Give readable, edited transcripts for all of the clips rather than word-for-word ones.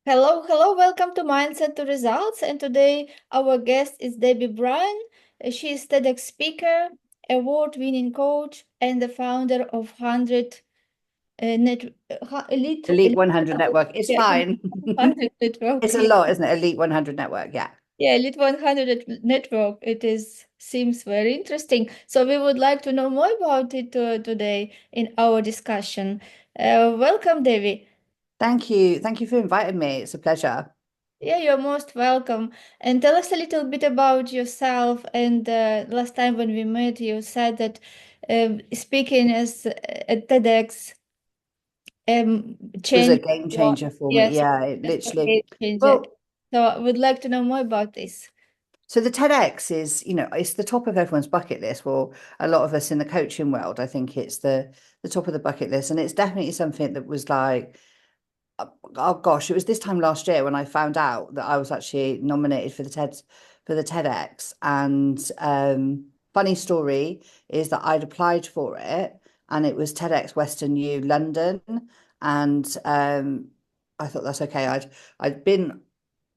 Hello, hello, welcome to Mindset to Results. And today our guest is Debbie Bryan. She is TEDx speaker, award-winning coach, and the founder of 100 net elite Elite 100 network. network. It's Yeah, fine. 100 network. It's a lot, isn't it? Elite 100 network. Yeah. Yeah, elite 100 network. It is seems very interesting. So we would like to know more about it today in our discussion. Welcome, Debbie. Thank you. Thank you for inviting me. It's a pleasure. Yeah, you're most welcome. And tell us a little bit about yourself. And last time when we met, you said that speaking as at TEDx It was a changed game your, changer for me. yes, Yeah, it yes, literally. game changer. Well, So I would like to know more about this. so the TEDx is, it's the top of everyone's bucket list. Well, a lot of us in the coaching world, I think it's the top of the bucket list. And it's definitely something that was like, oh gosh, it was this time last year when I found out that I was actually nominated for the TEDx. And funny story is that I'd applied for it, and it was TEDx Western U London, and I thought that's okay. I'd been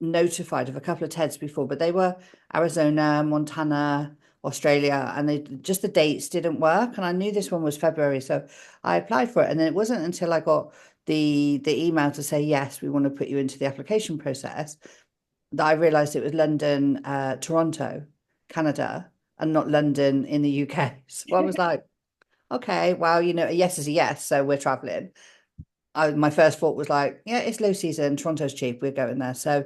notified of a couple of TEDs before, but they were Arizona, Montana, Australia, and they just the dates didn't work. And I knew this one was February, so I applied for it. And then it wasn't until I got the email to say yes, we want to put you into the application process that I realised it was London, Toronto, Canada, and not London in the UK. So I was like, okay, well, a yes is a yes, so we're traveling. My first thought was like, yeah, it's low season, Toronto's cheap, we're going there. So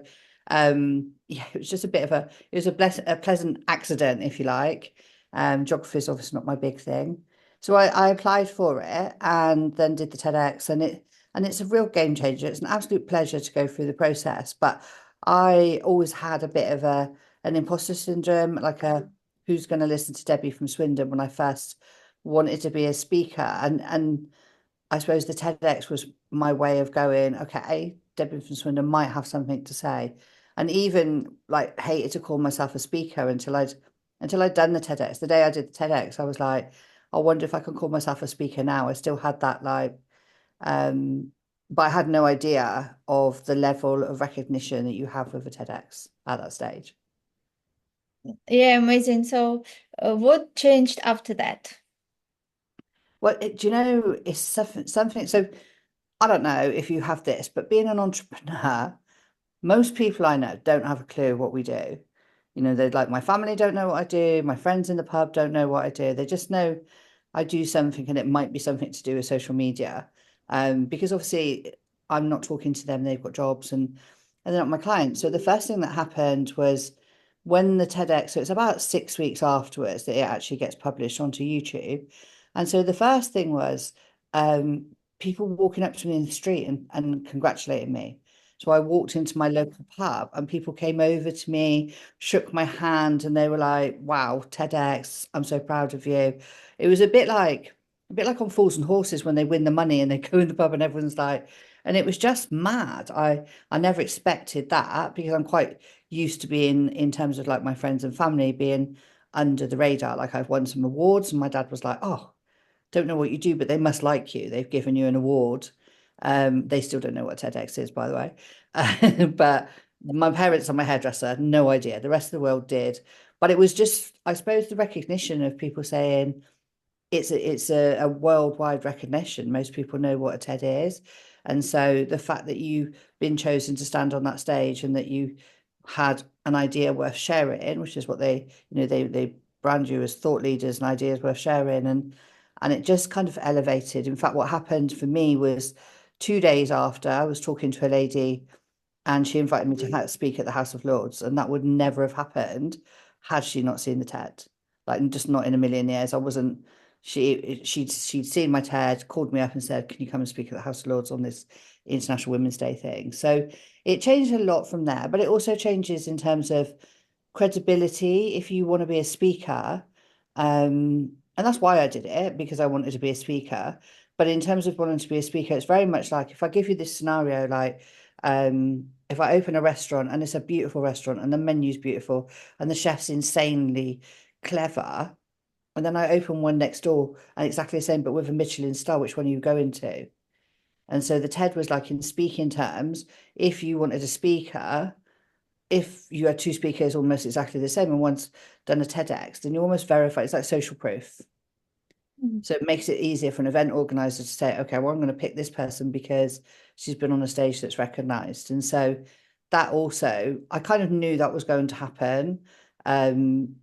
yeah, it was just a bit of a pleasant accident, if you like. Geography is obviously not my big thing. So I applied for it and then did the TEDx, and it's a real game changer. It's an absolute pleasure to go through the process. But I always had a bit of an imposter syndrome, like a who's going to listen to Debbie from Swindon when I first wanted to be a speaker. And I suppose the TEDx was my way of going, okay, Debbie from Swindon might have something to say. And even like hated to call myself a speaker until I'd done the TEDx. The day I did the TEDx, I was like, I wonder if I can call myself a speaker now. I still had that um, but I had no idea of the level of recognition that you have with a TEDx at that stage. Yeah, amazing. So what changed after that? Well, do you know, it's something. So I don't know if you have this, but being an entrepreneur, most people I know don't have a clue what we do. They're like, my family don't know what I do. My friends in the pub don't know what I do. They just know I do something, and it might be something to do with social media. Because obviously I'm not talking to them. They've got jobs, and they're not my clients. So the first thing that happened was when the TEDx, so it's about 6 weeks afterwards that it actually gets published onto YouTube. And so the first thing was um, people walking up to me in the street and congratulating me. So I walked into my local pub and people came over to me, shook my hand, and they were like, "Wow, TEDx, I'm so proud of you." It was a bit like on Fools and Horses when they win the money and they go in the pub and everyone's like, and it was just mad. I never expected that because I'm quite used to being in terms of like my friends and family being under the radar. Like I've won some awards and my dad was like, "Oh, don't know what you do, but they must like you. They've given you an award." They still don't know what TEDx is, by the way. But my parents and my hairdresser, no idea. The rest of the world did. But it was just, I suppose, the recognition of people saying it's a worldwide recognition. Most people know what a TED is. And so the fact that you've been chosen to stand on that stage and that you had an idea worth sharing, which is what they brand you as thought leaders and ideas worth sharing, and it just kind of elevated. In fact, what happened for me was 2 days after I was talking to a lady and she invited me to speak at the House of Lords, and that would never have happened had she not seen the TED. Like, just not in a million years. I wasn't. She'd seen my TED, called me up and said, "Can you come and speak at the House of Lords on this International Women's Day thing?" So it changed a lot from there, but it also changes in terms of credibility. If you want to be a speaker, and that's why I did it, because I wanted to be a speaker. But in terms of wanting to be a speaker, it's very much like if I give you this scenario, like if I open a restaurant and it's a beautiful restaurant and the menu's beautiful and the chef's insanely clever, and then I open one next door and exactly the same, but with a Michelin star, which one are you going to? And so the TED was like in speaking terms, if you wanted a speaker, if you had two speakers almost exactly the same and one's done a TEDx, then you almost verify it's like social proof. Mm. So it makes it easier for an event organizer to say, okay, well, I'm going to pick this person because she's been on a stage that's recognized. And so that also, I kind of knew that was going to happen. Um,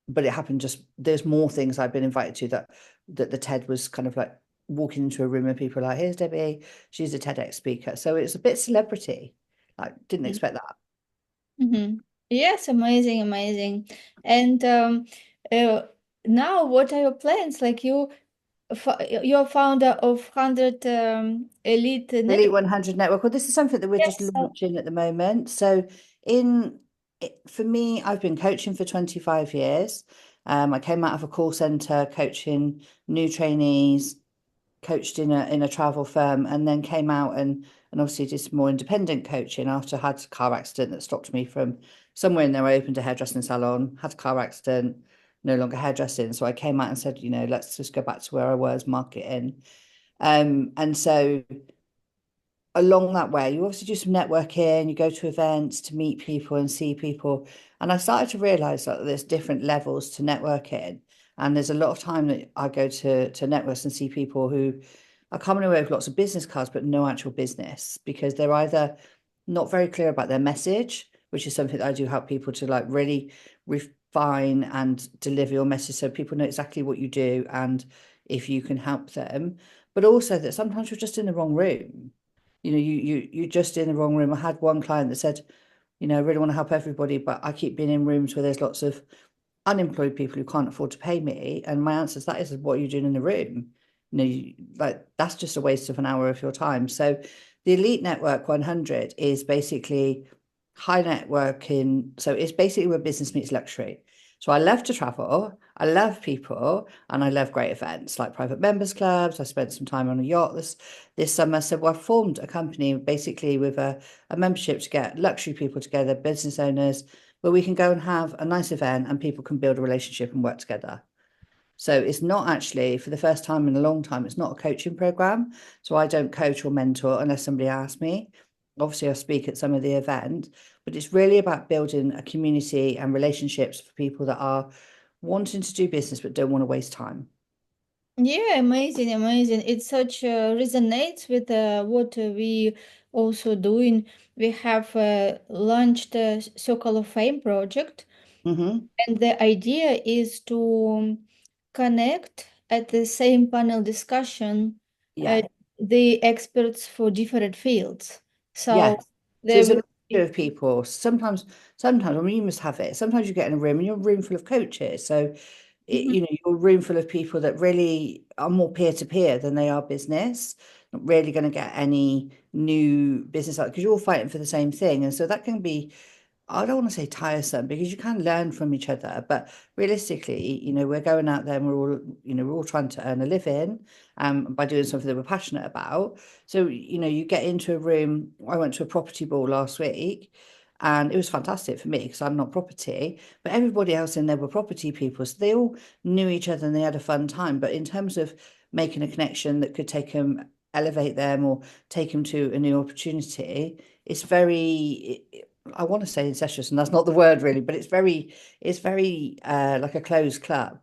but it happened just, there's more things I've been invited to that the TED was kind of like walking into a room and people are like, here's Debbie, she's a TEDx speaker. So it's a bit celebrity. I didn't expect that. Mm-hmm. Yes, amazing, amazing. And uh, now, what are your plans? Like you're founder of 100 Elite Elite Network. 100 Network. Well, this is something that we're just Yes. launching at the moment. So, for me, I've been coaching for 25 years. I came out of a call center coaching new trainees, coached in a travel firm, and then came out and obviously did some more independent coaching after I had a car accident that stopped me from somewhere in there. I opened a hairdressing salon, had a car accident, no longer hairdressing. So I came out and said, let's just go back to where I was, marketing. And so along that way, you obviously do some networking, you go to events to meet people and see people. And I started to realize that there's different levels to networking. And there's a lot of time that I go to networks and see people who are coming away with lots of business cards, but no actual business because they're either not very clear about their message, which is something that I do help people to like really refine and deliver your message so people know exactly what you do and if you can help them, but also that sometimes you're just in the wrong room. You're just in the wrong room. I had one client that said, I really want to help everybody, but I keep being in rooms where there's lots of unemployed people who can't afford to pay me. And my answer is that is what you're doing in the room. Like that's just a waste of an hour of your time. So the Elite Network 100 is basically high networking. So it's basically where business meets luxury. So I love to travel, I love people, and I love great events like private members clubs. I spent some time on a yacht this summer. So I formed a company basically with a membership to get luxury people together, business owners, where we can go and have a nice event and people can build a relationship and work together. So it's not actually, for the first time in a long time, it's not a coaching program. So I don't coach or mentor unless somebody asks me. Obviously, I speak at some of the events, but it's really about building a community and relationships for people that are wanting to do business but don't want to waste time. Yeah, amazing, amazing. It such resonates with what we also doing. We have launched a Circle of Fame project, Mm-hmm. and the idea is to connect at the same panel discussion uh, Yeah. the experts for different fields. So Yes. So there it's a will mixture be. of people. Sometimes, I mean, you must have it. Sometimes you get in a room and you're a room full of coaches. So Mhm. you're a room full of people that really are more peer to peer than they are business. Not really going to get any new business out because you're all fighting for the same thing. And so that can be, I don't want to say tiresome because you can learn from each other, but realistically, we're going out there and we're all trying to earn a living by doing something that we're passionate about. So, you get into a room. I went to a property ball last week and it was fantastic for me because I'm not property, but everybody else in there were property people. So they all knew each other and they had a fun time. But in terms of making a connection that could elevate them or take them to a new opportunity, it's very, I want to say incestuous, and that's not the word really, but it's very like a closed club.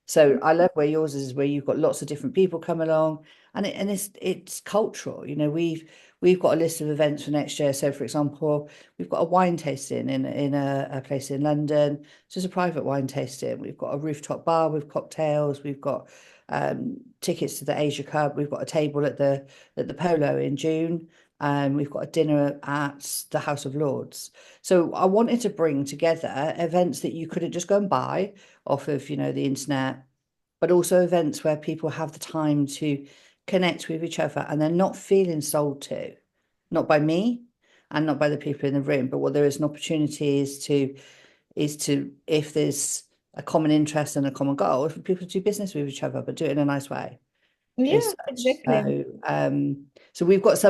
So I love where yours is, where you've got lots of different people come along, and it's cultural. We've got a list of events for next year. So for example, we've got a wine tasting in a place in London. So it's a private wine tasting. We've got a rooftop bar with cocktails. We've got tickets to the Asia Cup. We've got a table at the Polo in June. We've got a dinner at the House of Lords. So I wanted to bring together events that you couldn't just go and buy off of, the internet, but also events where people have the time to connect with each other and they're not feeling sold to, not by me and not by the people in the room, but what there is an opportunity is to if there's a common interest and a common goal for people to do business with each other, but do it in a nice way as Yeah, such. exactly. So we've got so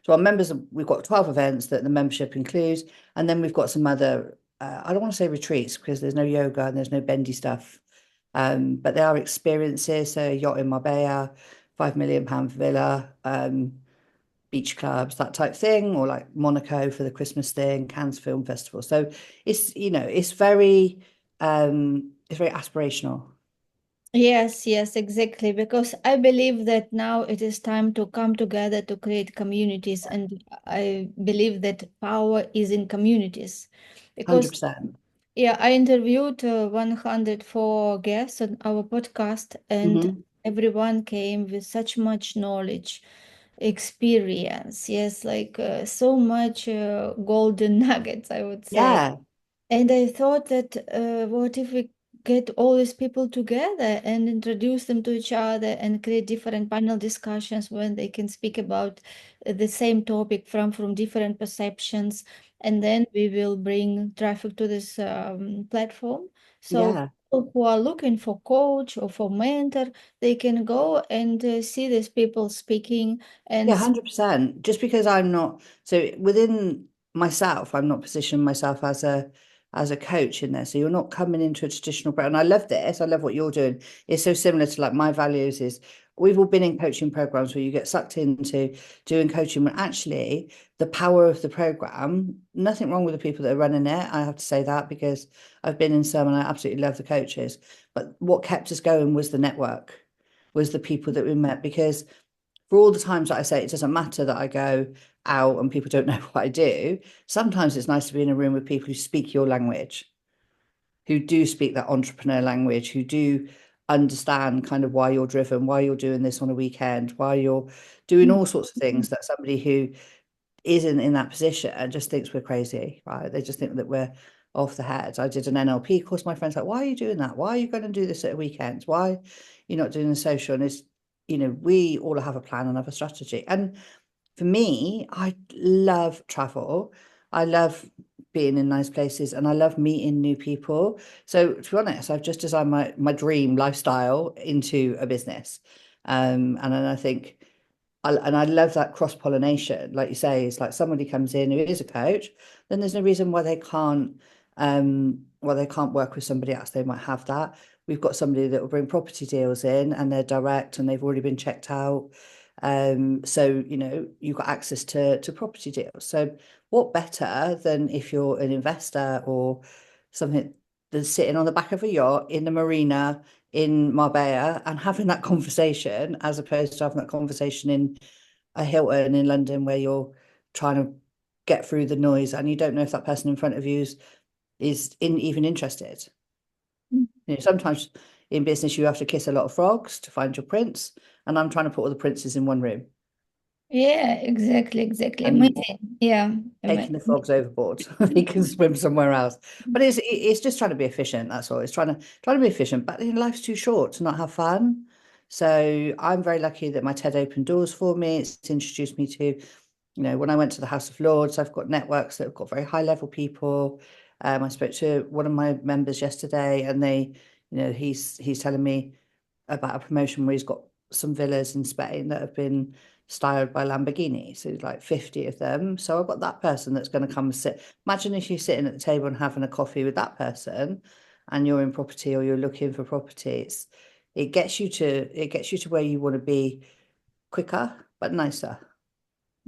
our members, we've got 12 events that the membership includes, and then we've got some other, I don't want to say retreats because there's no yoga and there's no bendy stuff. But there are experiences, so yacht in Marbella, £5 million villa, beach clubs, that type thing, or like Monaco for the Christmas thing, Cannes Film Festival. So it's very aspirational. Yes, yes, exactly. Because I believe that now it is time to come together to create communities. And I believe that power is in communities. Because, 100%. yeah, I interviewed 104 guests on our podcast, and Hmm. everyone came with such much knowledge, experience. Yes, like so much golden nuggets, I would say. Yeah, And I thought that what if we get all these people together and introduce them to each other and create different panel discussions when they can speak about the same topic from different perceptions, and then we will bring traffic to this platform. So yeah. people who are looking for coach or for mentor, they can go and see these people speaking Yeah, and 100%. Just because I'm not, so within myself, I'm not positioning myself as a coach in there. So you're not coming into a traditional program. And I love this. I love what you're doing. It's so similar to like my values is we've all been in coaching programs where you get sucked into doing coaching when actually the power of the program, nothing wrong with the people that are running it. I have to say that because I've been in some and I absolutely love the coaches. But what kept us going was the network, was the people that we met because for all the times that I say it doesn't matter that I go out and people don't know what I do, sometimes it's nice to be in a room with people who speak your language, who do speak that entrepreneur language, who do understand kind of why you're driven, why you're doing this on a weekend, why you're doing all sorts of things that somebody who isn't in that position and just thinks we're crazy, right? They just think that we're off the head. I did an NLP course. My friend's like, why are you doing that? Why are you going to do this at a weekend? Why you're not doing the social? And it's, we all have a plan and have a strategy. And for me, I love travel. I love being in nice places and I love meeting new people. So to be honest, I've just designed my dream lifestyle into a business. And then I think I love that cross pollination. Like you say, it's like somebody comes in who is a coach, then there's no reason why they can't work with somebody else. They might have that. We've got somebody that will bring property deals in and they're direct and they've already been checked out. So you've got access to property deals. So what better than if you're an investor or something that's sitting on the back of a yacht in the marina in Marbella and having that conversation as opposed to having that conversation in a Hilton in London where you're trying to get through the noise and you don't know if that person in front of you is even interested. Sometimes in business you have to kiss a lot of frogs to find your prince, and I'm trying to put all the princes in one room yeah, exactly, exactly. and Amazing. Yeah, taking the amazing. frogs overboard. They can swim somewhere else. But it's just trying to be efficient. That's all. It's trying to be efficient. But life's too short to not have fun. So I'm very lucky that my TED opened doors for me. It's introduced me to, when I went to the House of Lords, I've got networks that have got very high level people. I spoke to one of my members yesterday, and he's telling me about a promotion where he's got some villas in Spain that have been styled by Lamborghini. So like 50 of them. So I've got that person that's going to come and sit. Imagine if you're sitting at the table and having a coffee with that person and you're in property or you're looking for properties. It gets you to where you want to be quicker but nicer.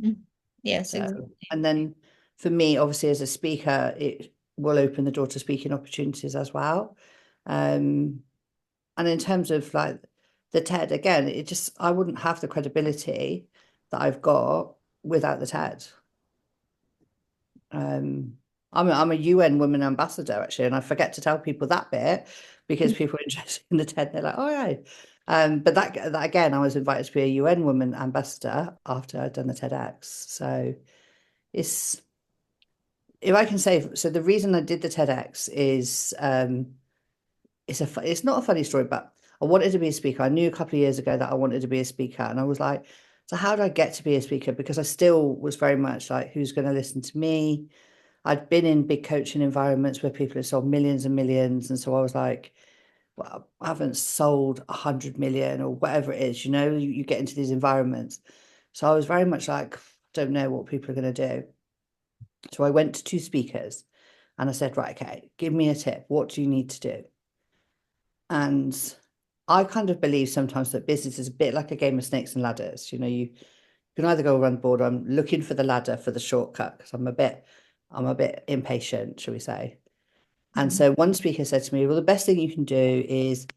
Mm. Yes, So, exactly. and then for me, obviously as a speaker, it will open the door to speaking opportunities as well. Um, and in terms of like the TED, again, I wouldn't have the credibility that I've got without the TED. Um, I'm a UN Women Ambassador actually, and I forget to tell people that bit because people are interested in the TED. They're like, oh yeah. But that again, I was invited to be a UN Women Ambassador after I'd done the TEDx. So it's if I can say so. The reason I did the TEDx is it's not a funny story, but I wanted to be a speaker. I knew a couple of years ago that I wanted to be a speaker, and I was like, so how do I get to be a speaker? Because I still was very much like, who's going to listen to me? I'd been in big coaching environments where people have sold millions and millions, and so I was like, well, I haven't sold 100 million or whatever it is. You get into these environments, so I was very much like, don't know what people are going to do. So I went to two speakers, and I said, right, okay, give me a tip. What do you need to do? And I kind of believe sometimes that business is a bit like a game of snakes and ladders. You can either go around the board, or I'm looking for the ladder for the shortcut because I'm a bit impatient, shall we say. And Mm. so one speaker said to me, well, the best thing you can do is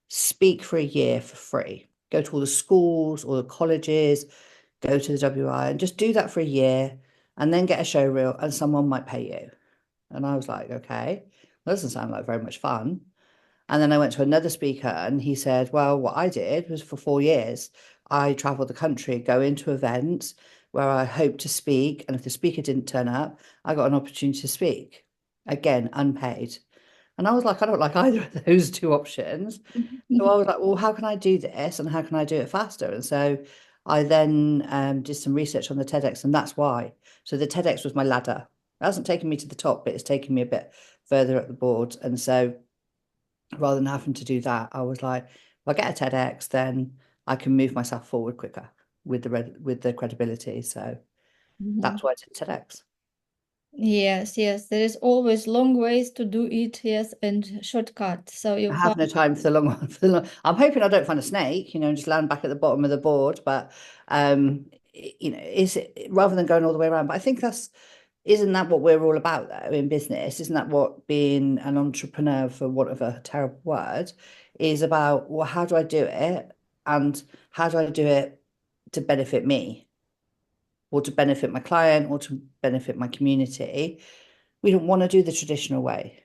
speak for a year for free. Go to all the schools, all the colleges, go to the WI and just do that for a year and then get a show reel and someone might pay you. And I was like, okay, that doesn't sound like very much fun. And then I went to another speaker and he said, well, what I did was for 4 years, I traveled the country, go into events where I hoped to speak. And if the speaker didn't turn up, I got an opportunity to speak. Again, unpaid. And I was like, I don't like either of those two options. So I was like, well, how can I do this and how can I do it faster? And so I then did some research on the TEDx, and that's why. So the TEDx was my ladder. It hasn't taken me to the top, but it's taken me a bit further up the board. And so rather than having to do that, I was like, if I get a TEDx, then I can move myself forward quicker with the credibility. So Mhm. that's why I did TEDx. Yes, yes, there is always long ways to do it, yes, and shortcut. So I you have found. no time for the long one. I'm hoping I don't find a snake, and just land back at the bottom of the board. But is it rather than going all the way around? But I think isn't that what we're all about though in business? Isn't that what being an entrepreneur, for want of a terrible word, is about? Well, how do I do it, and how do I do it to benefit me, or to benefit my client, or to benefit my community? We don't want to do the traditional way.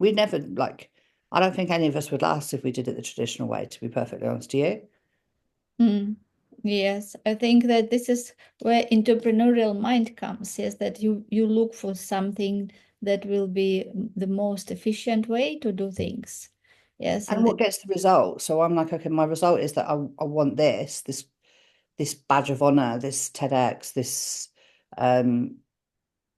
We never like, I don't think any of us would last if we did it the traditional way, to be perfectly honest to you. Mm. Yes, I think that this is where entrepreneurial mind comes. Yes, that you look for something that will be the most efficient way to do things. Yes, And and what gets the result? So I'm like, okay, my result is that I want this badge of honor, this TEDx, this um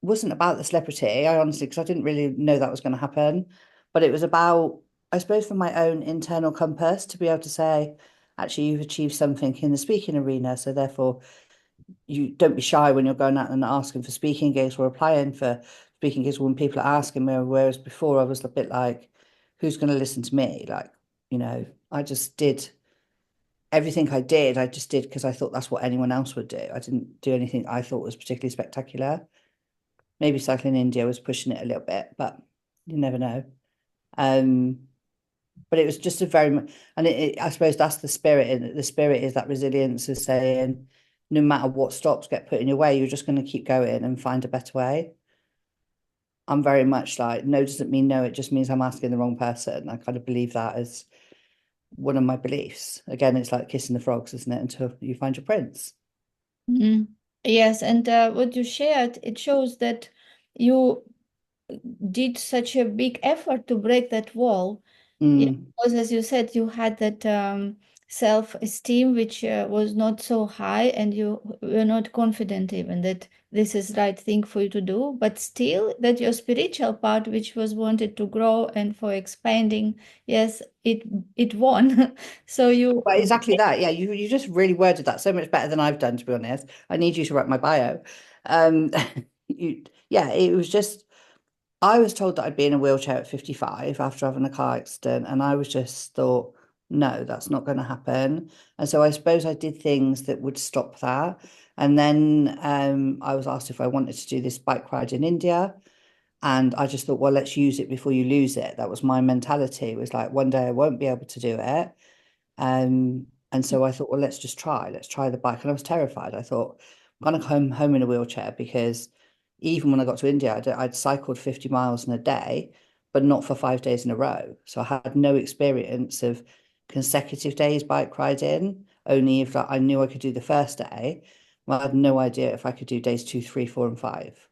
wasn't about the celebrity, I honestly, because I didn't really know that was going to happen. But it was about, I suppose, for my own internal compass to be able to say, actually, you've achieved something in the speaking arena. So therefore, you don't be shy when you're going out and asking for speaking gigs or applying for speaking gigs when people are asking me. Whereas before I was a bit like, who's going to listen to me? Like, I just did everything I just did because I thought that's what anyone else would do. I didn't do anything I thought was particularly spectacular. Maybe Cycling India was pushing it a little bit, but you never know. Um, but it was just a very much, and I suppose that's the spirit in it. The spirit is that resilience of saying, no matter what stops get put in your way, you're just going to keep going and find a better way. I'm very much like, no doesn't mean no, it just means I'm asking the wrong person. I kind of believe that as one of my beliefs. Again, it's like kissing the frogs, isn't it? Until you find your prince. mm. Yes, and what you shared, it shows that you did such a big effort to break that wall. Yeah, Mm. because as you said, you had that self-esteem which was not so high, and you were not confident even that this is right thing for you to do. But still, that your spiritual part, which was wanted to grow and for expanding, yes, it won. So you. Well, exactly that. Yeah, you just really worded that so much better than I've done, to be honest. I need you to write my bio. Um, yeah, it was just, I was told that I'd be in a wheelchair at 55 after having a car accident, and I was just thought, no, that's not going to happen. And so I suppose I did things that would stop that. And then I was asked if I wanted to do this bike ride in India. And I just thought, well, let's use it before you lose it. That was my mentality. It was like, one day I won't be able to do it. And so I thought, well, let's just try. Let's try the bike. And I was terrified. I thought, I'm going to come home in a wheelchair because even when I got to India, I'd cycled 50 miles in a day, but not for 5 days in a row. So I had no experience of consecutive days bike riding, only if like, I knew I could do the first day. Well, I had no idea if I could do days 2, 3, 4, and 5.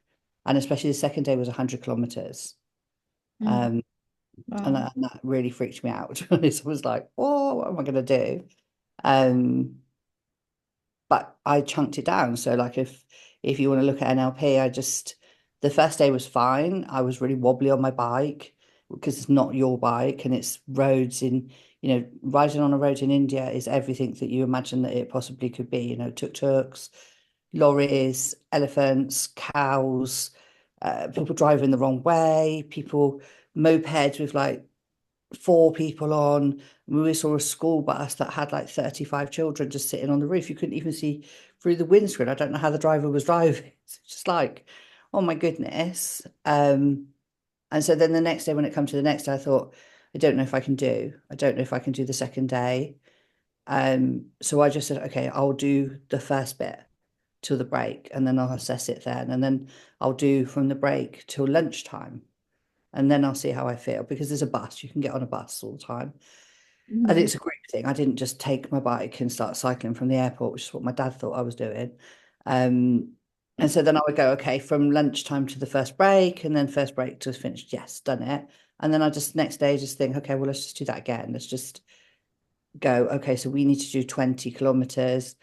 And especially the second day was 100 kilometers. Mm, Um, and wow. that really freaked me out. To be honest, I was like, oh, what am I going to do? Um, but I chunked it down. So like if you want to look at NLP, the first day was fine. I was really wobbly on my bike because it's not your bike and it's roads riding on a road in India is everything that you imagine that it possibly could be, tuk-tuks, lorries, elephants, cows, people driving the wrong way, people, mopeds with like four people on. We saw a school bus that had like 35 children just sitting on the roof. You couldn't even see through the windscreen. I don't know how the driver was driving. It's just like, oh my goodness. And so then the next day, when it comes to the next day, I thought, I don't know if I can do. I don't know if I can do the second day. So I just said, okay, I'll do the first bit till the break, and then I'll assess it then, and then I'll do from the break till lunchtime, and then I'll see how I feel because there's a bus. You can get on a bus all the time, and Mhm. it's a group thing. I didn't just take my bike and start cycling from the airport, which is what my dad thought I was doing. Um, and so then I would go, okay, from lunchtime to the first break, and then first break to finished. Yes, done it. And then I just next day just think, okay, well, let's just do that again. Let's just go, okay, so we need to do 20 kilometers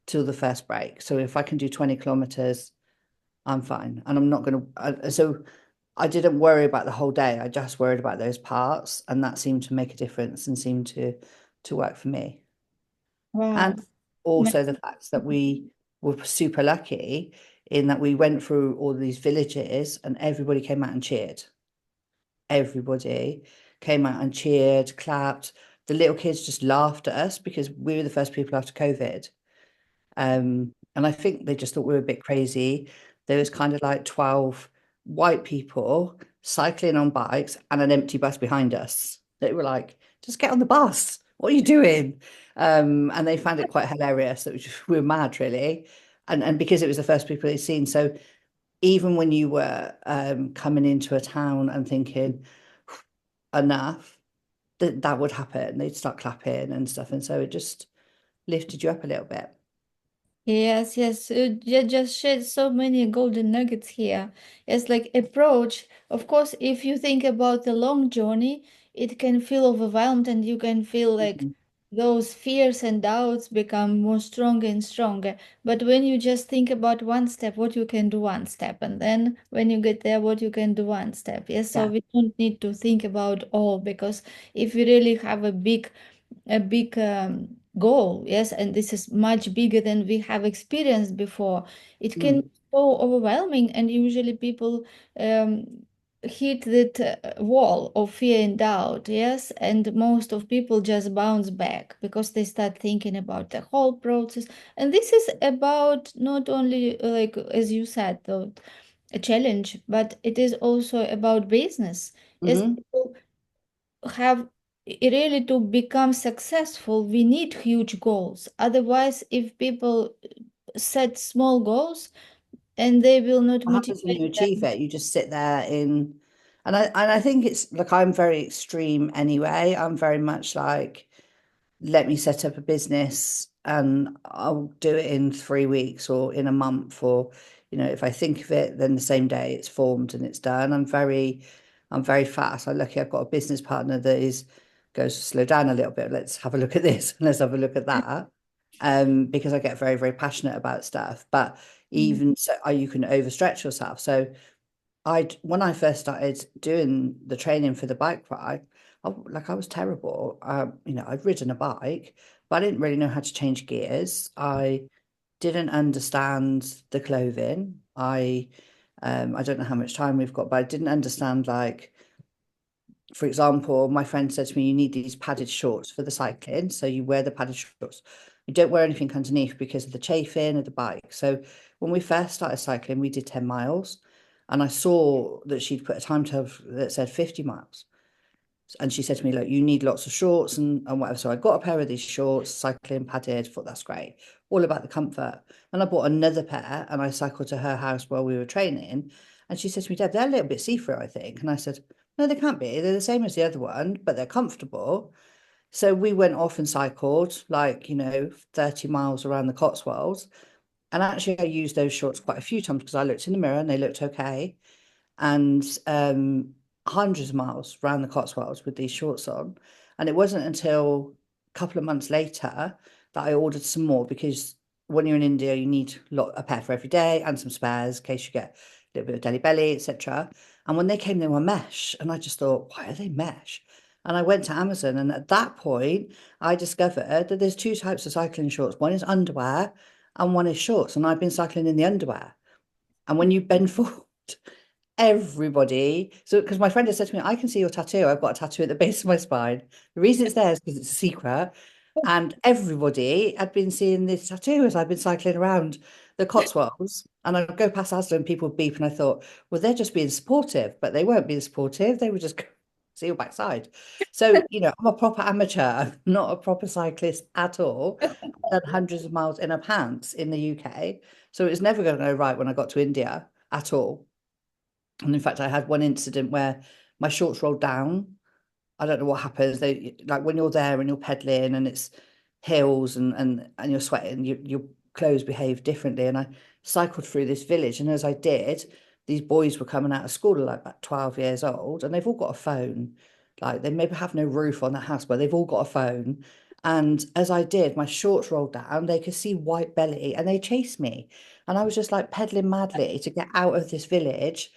till the first break. So if I can do 20 kilometers, I'm fine. And I'm not going to, so I didn't worry about the whole day. I just worried about those parts. And that seemed to make a difference and seemed to work for me. Wow. And also the fact that we were super lucky in that we went through all these villages and everybody came out and cheered. Everybody came out and cheered, clapped. The little kids just laughed at us because we were the first people after COVID. And I think they just thought we were a bit crazy. There was kind of like 12 white people cycling on bikes and an empty bus behind us. They were like, just get on the bus. What are you doing? And they found it quite hilarious that we were mad, really. And because it was the first people they'd seen. So even when you were coming into a town and thinking, enough, that would happen. They'd start clapping and stuff. And so it just lifted you up a little bit. Yes, yes, you just shared so many golden nuggets here. It's like approach. Of course, if you think about the long journey, it can feel overwhelmed and you can feel like Mhm. those fears and doubts become more stronger and stronger. But when you just think about one step, what you can do one step, and then when you get there, what you can do one step. Yes, so Yeah. we don't need to think about all because if we really have a big goal, yes, and this is much bigger than we have experienced before. It can Mm. be so overwhelming, and usually people um, hit that wall of fear and doubt, yes, and most of people just bounce back because they start thinking about the whole process. And this is about not only like as you said, a challenge, but it is also about business. Yes, Hmm. people have really to become successful, we need huge goals. Otherwise, if people set small goals and they will not What happens when motivate you achieve them. it? You just sit there in, and I think it's like I'm very extreme anyway. I'm very much like, let me set up a business and I'll do it in 3 weeks or in a month, or if I think of it, then the same day it's formed and it's done. I'm very fast. I'm lucky I've got a business partner that goes, slow down a little bit. Let's have a look at this and let's have a look at that. Because I get very, very passionate about stuff. But Mhm. even so, you can overstretch yourself. So when I first started doing the training for the bike ride, I was terrible. I'd ridden a bike, but I didn't really know how to change gears. I didn't understand the clothing. I don't know how much time we've got, but I didn't understand, like, for example, my friend said to me, you need these padded shorts for the cycling. So you wear the padded shorts. You don't wear anything underneath because of the chafing of the bike. So when we first started cycling, we did 10 miles. And I saw that she'd put a time tab that said 50 miles. And she said to me, look, you need lots of shorts and whatever. So I got a pair of these shorts, cycling padded, thought that's great. All about the comfort. And I bought another pair and I cycled to her house while we were training. And she said to me, Deb, they're a little bit see-through, I think. And I said, no, they can't be. They're the same as the other one, but they're comfortable. So we went off and cycled, like, 30 miles around the Cotswolds. And actually, I used those shorts quite a few times because I looked in the mirror and they looked okay. And hundreds of miles around the Cotswolds with these shorts on. And it wasn't until a couple of months later that I ordered some more because when you're in India, you need a pair for every day and some spares in case you get a little bit of belly belly, etc. And when they came, they were mesh. And I just thought, why are they mesh? And I went to Amazon, and at that point, I discovered that there's two types of cycling shorts. One is underwear and one is shorts. And I've been cycling in the underwear. And when you bend forward, everybody. So, because my friend has said to me, I can see your tattoo. I've got a tattoo at the base of my spine. The reason it's there is because it's a secret. And everybody had been seeing this tattoo as I've been cycling around the Cotswolds. And I'd go past Asda and people would beep. And I thought, well, they're just being supportive, but they weren't being supportive. They were just see your backside. So, I'm a proper amateur. I'm not a proper cyclist at all. I've done hundreds of miles in a pants in the UK. So it was never going to go right when I got to India at all. And in fact, I had one incident where my shorts rolled down. I don't know what happens. They like when you're there and you're pedaling and it's hills and you're sweating, your clothes behave differently. And I cycled through this village, and as I did, these boys were coming out of school like about 12 years old, and they've all got a phone. Like they maybe have no roof on the house, but they've all got a phone. And as I did, my shorts rolled down, they could see white belly and they chased me. And I was just like pedaling madly to get out of this village.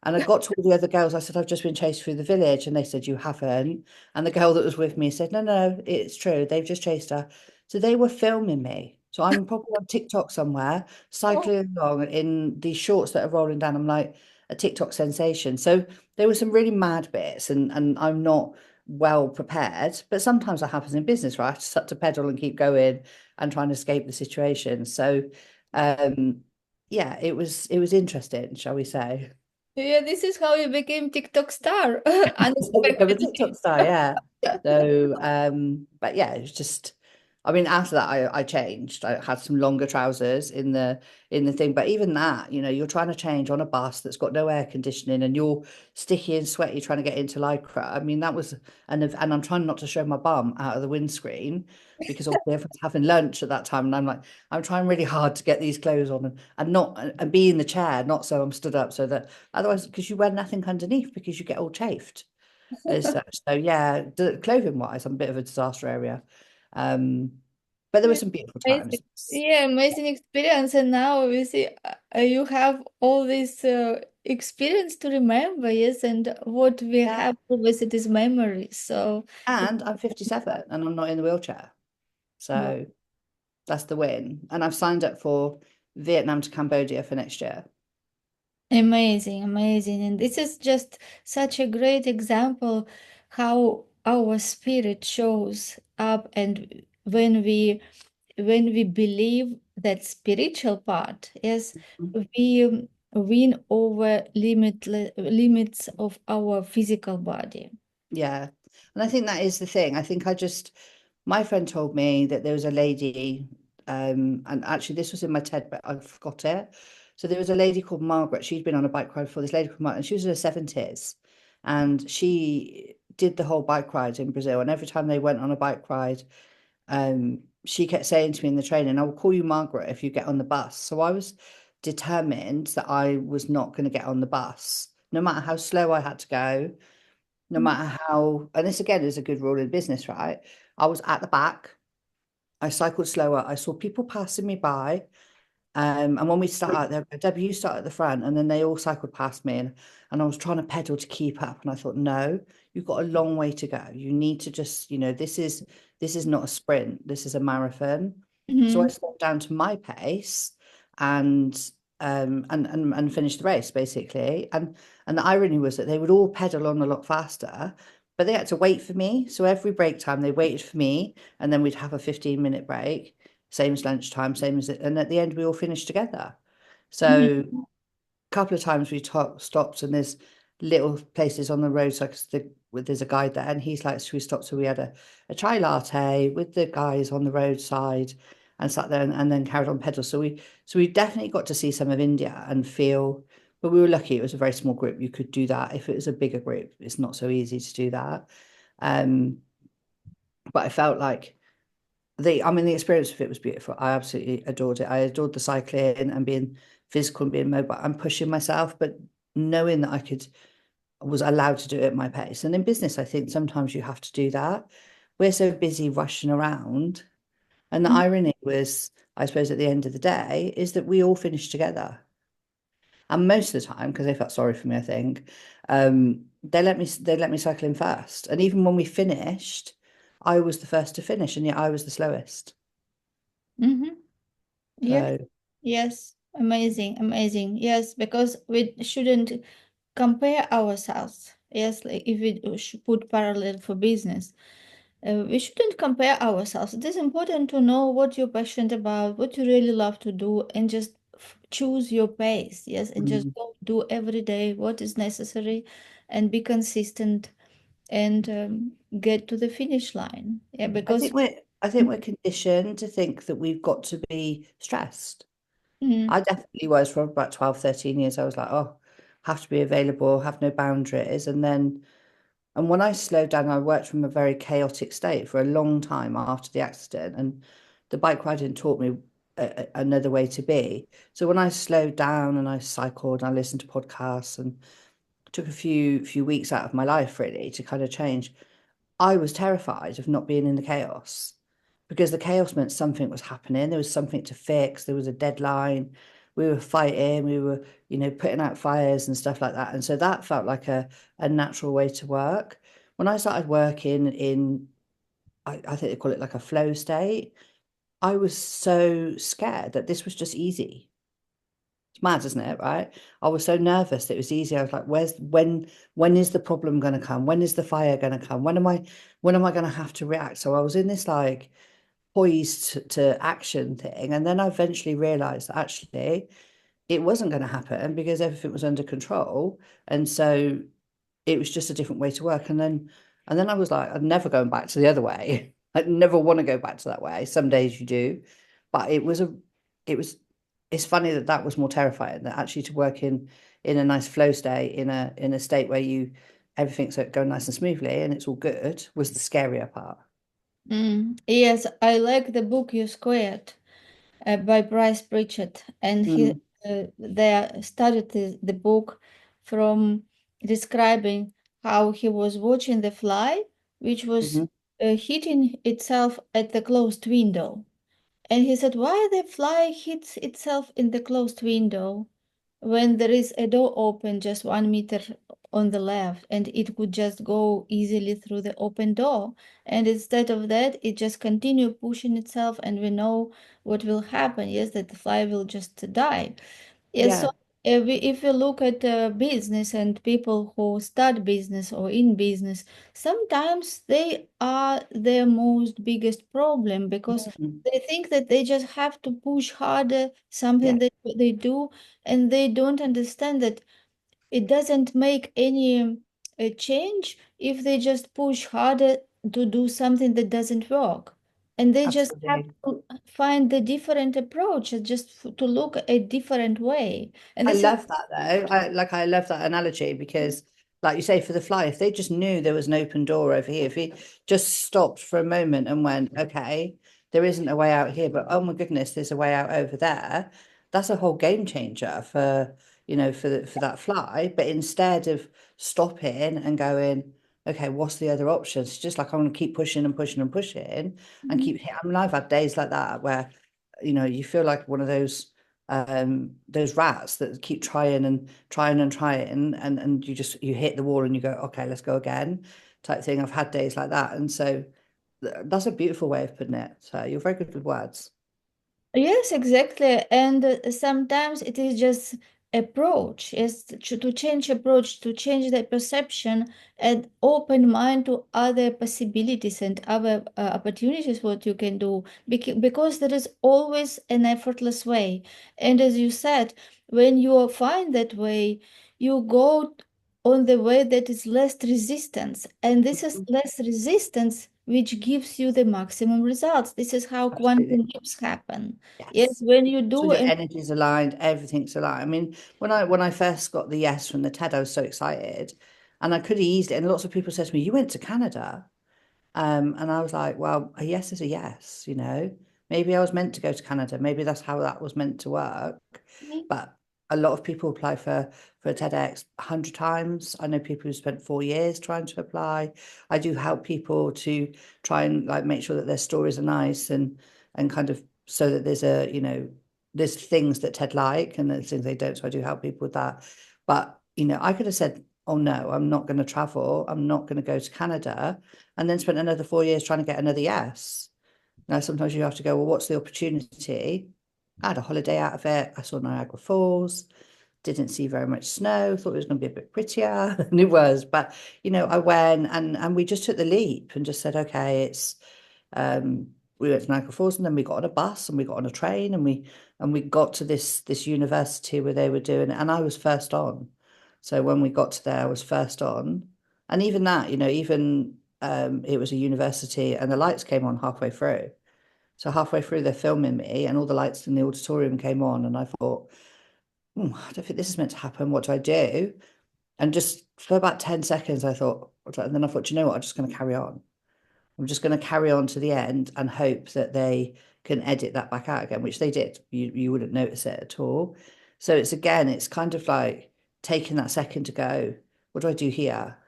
And I got to all the other girls. I said, I've just been chased through the village. And they said, you haven't. And the girl that was with me said, no, no, it's true. They've just chased her. So they were filming me. So I'm probably on TikTok somewhere, Oh, cycling along in these shorts that are rolling down. I'm like a TikTok sensation. So there were some really mad bits, and I'm not well prepared. But sometimes that happens in business, right? I just have to pedal and keep going and trying to escape the situation. So um, yeah, it was interesting, shall we say. yeah, this is how you became TikTok star I've become a unexpectedly. TikTok star, yeah. So, but yeah, it was just, I mean, after that, I changed. I had some longer trousers in the thing, but even that, you're trying to change on a bus that's got no air conditioning, and you're sticky and sweaty trying to get into Lycra. I mean, that was, and I'm trying not to show my bum out of the windscreen because obviously everyone's having lunch at that time, and I'm like, I'm trying really hard to get these clothes on and not and be in the chair, not so I'm stood up, so that otherwise, because you wear nothing underneath because you get all chafed as such. So yeah, clothing wise, I'm a bit of a disaster area. Um, but there were Yeah, some beautiful amazing. times. Yeah, amazing experience. And now we see you have all this experience to remember, yes, and what we Yeah. have always it is memories. So it's And I'm 57 and I'm not in the wheelchair. So that's the win. And I've signed up for Vietnam to Cambodia for next year. amazing, amazing. And this is just such a great example how our spirit shows up, and when we believe that spiritual part, yes, we win over limits of our physical body. Yeah. And I think that is the thing. I think my friend told me that there was a lady, and actually this was in my TED, but I forgot it. So there was a lady called Margaret. She'd been on a bike ride before, this lady called Margaret, and she was in her 70s. And she did the whole bike ride in Brazil. And every time they went on a bike ride, she kept saying to me in the training, I will call you Margaret if you get on the bus. So I was determined that I was not going to get on the bus, no matter how slow I had to go, no matter how, and this again is a good rule in business, right? I was at the back. I cycled slower. I saw people passing me by. And when we start out there, Debbie, you start at the front, and then they all cycled past me, and I was trying to pedal to keep up. And I thought, no, you've got a long way to go. You need to just, this is not a sprint. This is a marathon. So I Mhm. slowed down to my pace and and finished the race basically. And the irony was that they would all pedal on a lot faster, but they had to wait for me. So every break time they waited for me, and then we'd have a 15-minute break, same as lunchtime, same as it, and at the end we all finished together. Mhm. So a couple of times we stopped, and there's little places on the road, so there's a guide there, and he's like, so we stopped, so we had a chai latte with the guys on the roadside and sat there, and then carried on pedal. So we definitely got to see some of India and feel, but we were lucky it was a very small group. You could do that. If it was a bigger group, it's not so easy to do that. um but I felt like the experience of it was beautiful. I absolutely adored it. I adored the cycling and being physical and being mobile and pushing myself, but knowing that was allowed to do it at my pace. And in business, I think sometimes you have to do that. We're so busy rushing around. And the Mhm. irony was, I suppose, at the end of the day, is that we all finished together. And most of the time, because they felt sorry for me, I think, they let me cycle in first. And even when we finished, I was the first to finish, and yet I was the slowest. Mhm. Yes, So yes, amazing, amazing. Yes, because we shouldn't compare ourselves. Yes, like if we should put parallel for business, we shouldn't compare ourselves. It is important to know what you're passionate about, what you really love to do, and just choose your pace. Yes, and just Mm. go do every day what is necessary, and be consistent, and get to the finish line. Yeah, because I think we're conditioned to think that we've got to be stressed. mm, I definitely was for about 12, 13 years. I was like, oh, have to be available, have no boundaries. And when I slowed down, I worked from a very chaotic state for a long time after the accident. And the bike riding taught me another way to be. So when I slowed down and I cycled and I listened to podcasts and took a few weeks out of my life really to kind of change, I was terrified of not being in the chaos because the chaos meant something was happening. There was something to fix. There was a deadline. We were fighting. We were, putting out fires and stuff like that. And so that felt like a natural way to work. When I started working in, I think they call it like a flow state, I was so scared that this was just easy. It's mad, isn't it? Right? I was so nervous that it was easy. I was like, when is the problem going to come? When is the fire going to come? When am I going to have to react? So I was in this like poised to action thing. And then I eventually realized that actually it wasn't going to happen because everything was under control. And so it was just a different way to work. And then I was like, I'm never going back to the other way. I never want to go back to that way. Some days you do, but it was, it's funny that that was more terrifying that actually to work in a nice flow state in a state where everything's going nice and smoothly and it's all good was the scarier part. yes, I like the book You Squared by Bryce Pritchett, and he Mm, there started the book from describing how he was watching the fly, which was hmm hitting itself at the closed window. And he said, why the fly hits itself in the closed window when there is a door open just 1 meter on the left and it could just go easily through the open door. And instead of that, it just continue pushing itself and we know what will happen. Yes, that the fly will just die. Yes, so Yeah. if we look at business and people who start business or in business, sometimes they are their most biggest problem because Mm, they think that they just have to push harder something yeah, that they do, and they don't understand that it doesn't make any change if they just push harder to do something that doesn't work. And they just have absolutely. to find the different approach, to look a different way. And I this is love that though. I love that analogy because, like you say, for the fly, if they just knew there was an open door over here, if he just stopped for a moment and went, okay, there isn't a way out here, but oh my goodness, there's a way out over there. That's a whole game changer for, for that fly. But instead of stopping and going, okay, what's the other options? It's just like I'm going to keep pushing and pushing and pushing and Mhm. keep. I mean, I've had days like that where, you feel like one of those rats that keep trying and trying and trying and you hit the wall and you go, okay, let's go again type thing. I've had days like that. And so that's a beautiful way of putting it. So you're very good with words. Yes, exactly. And sometimes it is just approach, is to change approach, to change the perception and open mind to other possibilities and other opportunities what you can do. Because there is always an effortless way. And as you said, when you find that way, you go on the way that is less resistance. And this is Mhm. less resistance which gives you the maximum results. This is how Absolutely. quantum leaps happen. Yes, Yes. when you So do your and energy's aligned, everything's aligned. I mean, when I first got the yes from the TED, I was so excited. And I could have eased it. And lots of people said to me, you went to Canada. And I was like, well, a yes is a yes, you know. Maybe I was meant to go to Canada. Maybe that's how that was meant to work. But a lot of people apply for a TEDx 100 times. I know people who spent 4 years trying to apply. I do help people to try and like make sure that their stories are nice and kind of so that there's things that TED like and there's things they don't. So I do help people with that. But I could have said, oh no, I'm not going to travel. I'm not going to go to Canada, and then spent another 4 years trying to get another yes. Now sometimes you have to go, well, what's the opportunity? I had a holiday out of it. I saw Niagara Falls. Didn't see very much snow, thought it was going to be a bit prettier than it was. But, I went and we just took the leap and just said, okay, we went to Niagara Falls and then we got on a bus and we got on a train and we got to this university where they were doing it and I was first on. So when we got to there, I was first on. And even that, even it was a university and the lights came on halfway through. So halfway through, they're filming me, and all the lights in the auditorium came on, and I thought, I don't think this is meant to happen. What do I do? And just for about 10 seconds, I thought, and then I thought, you know what? I'm just going to carry on. I'm just going to carry on to the end and hope that they can edit that back out again, which they did. You wouldn't notice it at all. So it's kind of like taking that second to go, what do I do here?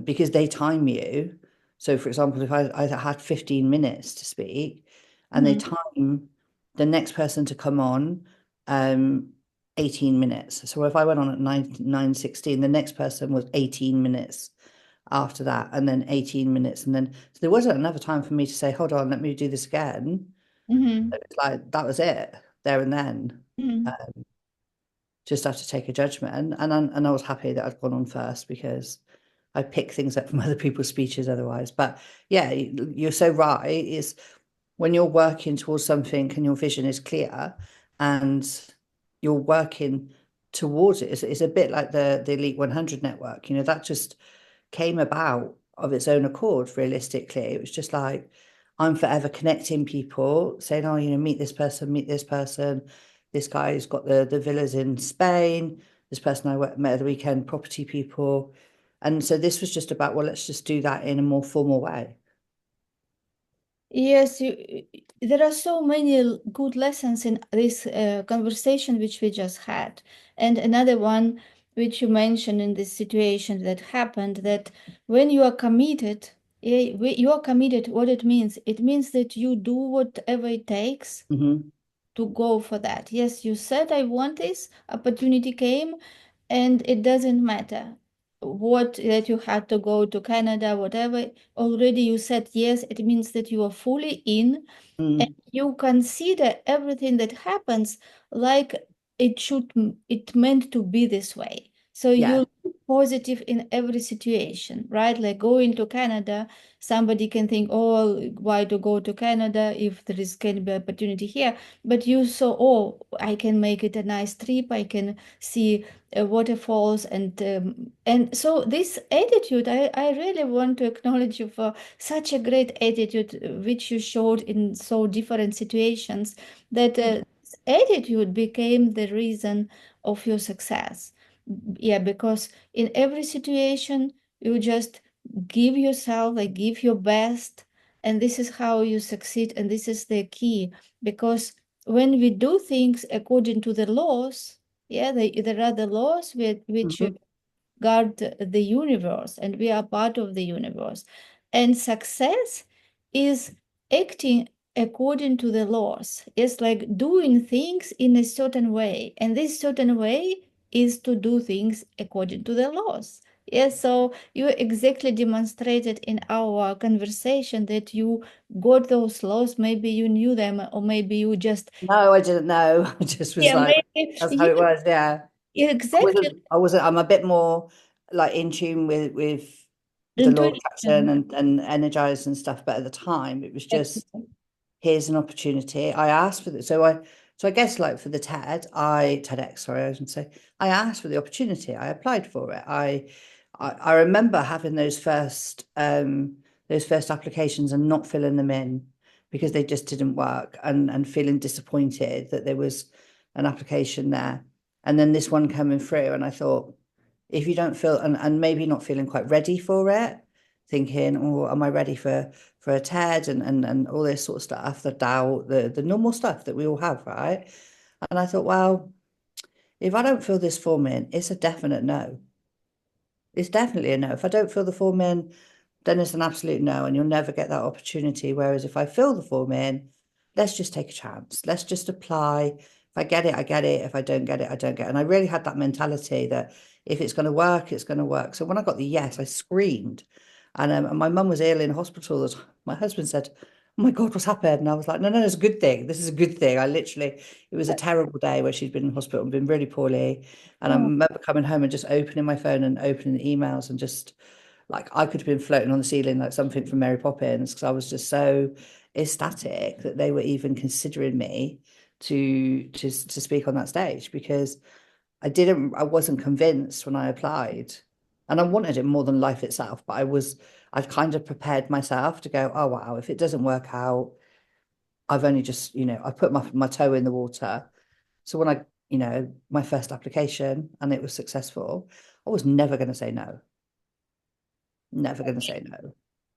Because they time you. So, for example, if I had 15 minutes to speak and they Mhm. time the next person to come on 18 minutes. So if I went on at 9:16, the next person was 18 minutes after that, and then 18 minutes. And then so there wasn't another time for me to say, hold on, let me do this again. Mhm. It's like that was it there and then. Mhm. Just have to take a judgment. And I was happy that I'd gone on first because I pick things up from other people's speeches otherwise. But yeah, you're so right. Is when you're working towards something and your vision is clear and you're working towards it. It's a bit like the Elite 100 network. That just came about of its own accord, realistically. It was just like, I'm forever connecting people, saying, oh, meet this person, meet this person. This guy who's got the villas in Spain. This person I met at the weekend, property people. And so this was just about, well, let's just do that in a more formal way. Yes, there are so many good lessons in this conversation which we just had. And another one which you mentioned in this situation that happened, that when you are committed, you are committed, what it means? It means that you do whatever it takes Mm-hmm. to go for that. Yes, you said, I want this, opportunity came, and it doesn't matter what that you had to go to Canada, whatever. Already you said yes, it means that you are fully in and Mm, you consider everything that happens like it meant to be this way. So yeah. you look positive in every situation, right? Like going to Canada, somebody can think, oh, why to go to Canada if there is can be opportunity here? But you saw, oh, I can make it a nice trip, I can see waterfalls, and so this attitude, I really want to acknowledge you for such a great attitude which you showed in so different situations, that this attitude became the reason of your success. Yeah, because in every situation you just give yourself, like give your best, and this is how you succeed, and this is the key. Because when we do things according to the laws, yeah, there are the laws which Mhm. guard the universe, and we are part of the universe. And success is acting according to the laws. It's like doing things in a certain way, and this certain way is to do things according to the laws. Yes, so you exactly demonstrated in our conversation that you got those laws. Maybe you knew them, or maybe you just, No, I didn't know. I just was yeah, like, maybe, that's how yeah, it was. Yeah. exactly. I'm a bit more like in tune with the law of attraction Intuition. and energized and stuff. But at the time, it was just here's an opportunity. I asked for it. So I guess like for the TEDx, sorry, I was going to say, I asked for the opportunity. I applied for it. I remember having those first applications and not filling them in because they just didn't work and feeling disappointed that there was an application there. And then this one coming through, and I thought, if you don't feel and maybe not feeling quite ready for it, thinking, oh, am I ready for a TED and all this sort of stuff, the doubt, the normal stuff that we all have, right? And I thought, well, if I don't fill this form in, it's a definite no. It's definitely a no. If I don't fill the form in, then it's an absolute no, and you'll never get that opportunity. Whereas if I fill the form in, let's just take a chance. Let's just apply. If I get it, I get it. If I don't get it, I don't get it. And I really had that mentality that if it's going to work, it's going to work. So when I got the yes, I screamed. And my mum was ill in hospital. My husband said, oh my God, what's happened? And I was like, no, no, it's a good thing. This is a good thing. I literally, it was a terrible day where she'd been in hospital and been really poorly. And I Oh, remember coming home and just opening my phone and opening the emails and just like I could have been floating on the ceiling like something from Mary Poppins because I was just so ecstatic that they were even considering me to speak on that stage because I wasn't convinced when I applied. And I wanted it more than life itself, but I'd kind of prepared myself to go, oh wow, if it doesn't work out, I've only just, I put my toe in the water. So when my first application and it was successful, I was never going to say no. Never going to say no.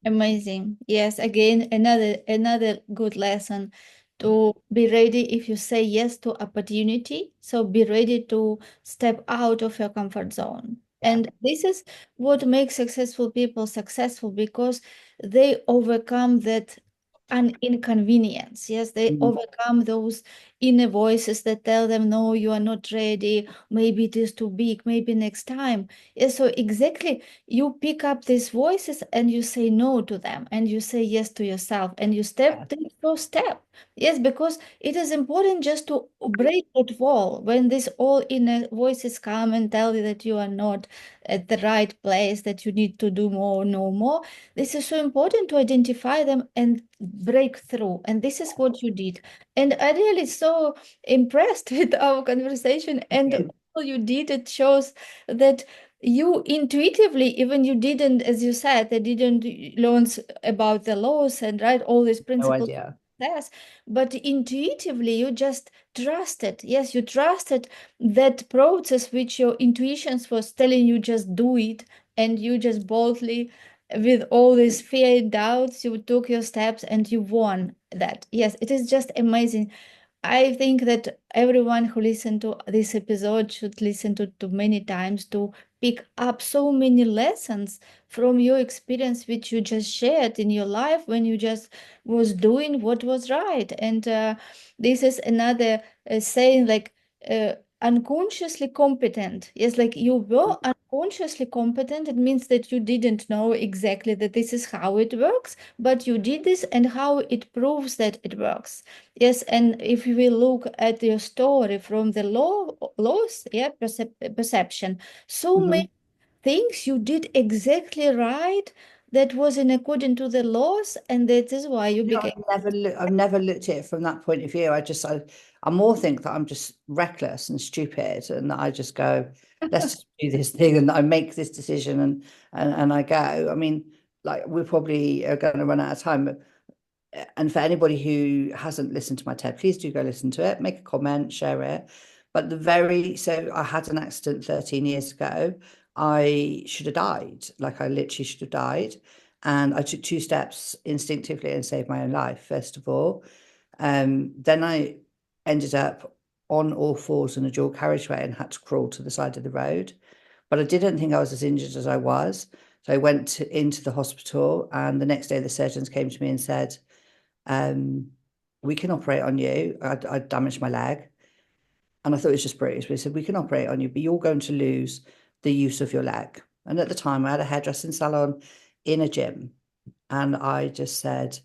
amazing. Yes, again, another good lesson to be ready if you say yes to opportunity. So be ready to step out of your comfort zone. Yeah. And this is what makes successful people successful because they overcome that an inconvenience. Yes, they Mm, overcome those inner voices that tell them, no, you are not ready. Maybe it is too big. Maybe next time. Yes, so exactly you pick up these voices and you say no to them and you say yes to yourself and you yeah. take first step. Yes, because it is important just to break that wall when these all inner voices come and tell you that you are not at the right place, that you need to do more, no more. This is so important to identify them and break through. And this is what you did. And I really so impressed with our conversation and Yeah. all you did. It shows that you intuitively, even you didn't, as you said, they didn't learn about the laws and right all these No principles idea. of success, but intuitively you just trusted. Yes, you trusted that process which your intuitions was telling you just do it, and you just boldly, with all this fear and doubts, you took your steps and you won that. Yes, it is just amazing. I think that everyone who listened to this episode should listen to many times to pick up so many lessons from your experience, which you just shared in your life when you just was doing what was right. And this is another saying like unconsciously competent. Yes, like you were unconsciously competent. It means that you didn't know exactly that this is how it works, but you did this and how it proves that it works. Yes, and if we look at your story from the laws, yeah, perception, so Mhm. many things you did exactly right that was in according to the laws, and that is why you became. I've never looked at it from that point of view. I more think that I'm just reckless and stupid, and that I just go, let's just do this thing, and I make this decision, and I go. I mean, like we probably are going to run out of time, but and for anybody who hasn't listened to my TED, please do go listen to it, make a comment, share it. But so I had an accident 13 years ago. I should have died. Like I literally should have died. And I took two steps instinctively and saved my own life, first of all. Then I ended up on all fours in a dual carriageway and had to crawl to the side of the road. But I didn't think I was as injured as I was. So I went into the hospital, and the next day the surgeons came to me and said, um, we can operate on you. I damaged my leg. And I thought it was just bruised. But he said, we can operate on you, but you're going to lose the use of your leg. And at the time, I had a hairdressing salon in a gym. And I just said,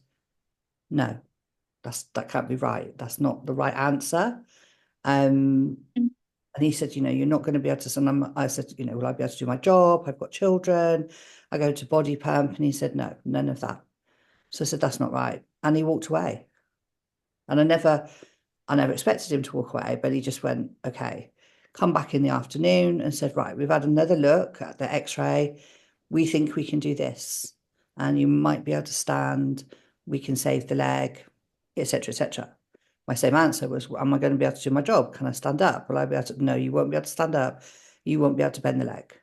no, that can't be right. That's not the right answer. Um, and he said, you're not going to be able to. And I said, will I be able to do my job? I've got children. I go to body pump. And he said, no, none of that. So I said, that's not right. And he walked away. And I never expected him to walk away, but he just went, okay, come back in the afternoon and said, right, we've had another look at the x-ray. We think we can do this. And you might be able to stand. We can save the leg, etc., etc. My same answer was, am I going to be able to do my job? Can I stand up? Will I be able to? No, you won't be able to stand up. You won't be able to bend the leg.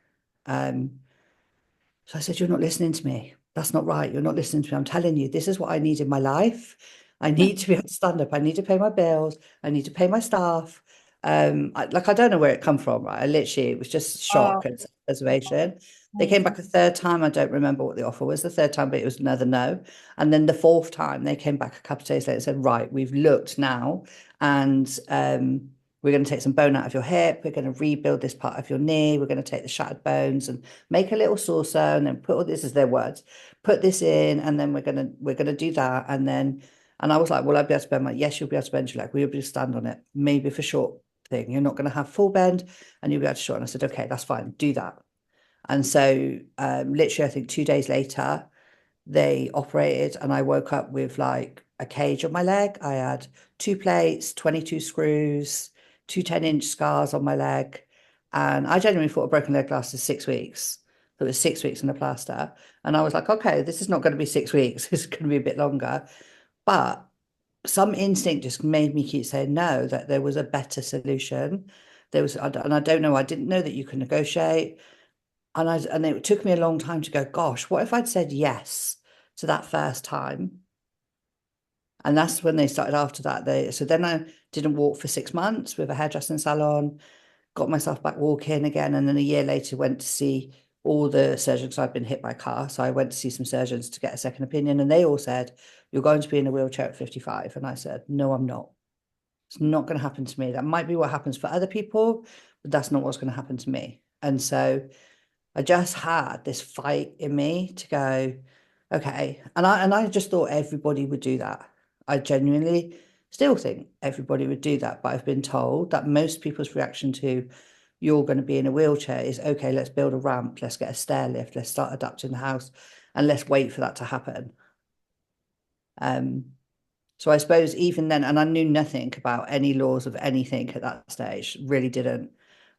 Um, so I said, you're not listening to me. That's not right. You're not listening to me. I'm telling you, this is what I need in my life. I need to be able to stand up. I need to pay my bills. I need to pay my staff. I don't know where it come from, right? It was just Oh, shock and reservation. They came amazing. back a third time. I don't remember what the offer was the third time, but it was another no. And then the fourth time, they came back a couple of days later and said, right, we've looked now, and we're going to take some bone out of your hip. We're going to rebuild this part of your knee. We're going to take the shattered bones and make a little saucer and then put all this as their words, put this in, and then we're gonna do that. And I was like, will I be able to bend my, yes, you'll be able to bend your leg. Will you be able to stand on it? Maybe for short thing. You're not going to have full bend and you'll be able to shorten. I said, okay, that's fine, do that. And so literally, I think 2 days later, they operated and I woke up with like a cage on my leg. I had 2 plates, 22 screws, two 10-inch scars on my leg. And I genuinely thought a broken leg lasted 6 weeks. So it was 6 weeks in a plaster. And I was like, okay, this is not going to be 6 weeks. This is going to be a bit longer. But some instinct just made me keep saying no, that there was a better solution. And I don't know, I didn't know that you can negotiate. And it took me a long time to go, gosh, what if I'd said yes to that first time? And that's when they started after that. So then I didn't walk for 6 months with a hairdressing salon, got myself back walking again. And then a year later went to see all the surgeons. I'd been hit by a car. So I went to see some surgeons to get a second opinion. And they all said, you're going to be in a wheelchair at 55. And I said, no, I'm not. It's not going to happen to me. That might be what happens for other people, but that's not what's going to happen to me. And so I just had this fight in me to go, okay. And I just thought everybody would do that. I genuinely still think everybody would do that, but I've been told that most people's reaction to you're going to be in a wheelchair is okay, let's build a ramp, let's get a stair lift, let's start adapting the house, and let's wait for that to happen. So I suppose even then, and I knew nothing about any laws of anything at that stage, really didn't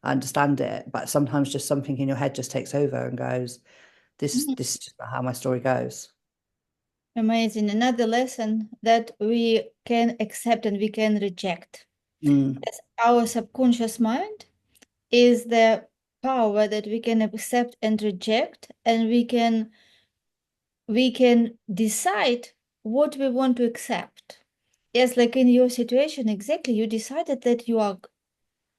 understand it. But sometimes just something in your head just takes over and goes, this is just not how my story goes. Amazing. Another lesson that we can accept and we can reject. Mm, As our subconscious mind is the power that we can accept and reject, and we can decide what we want to accept. Yes, like in your situation, exactly, you decided that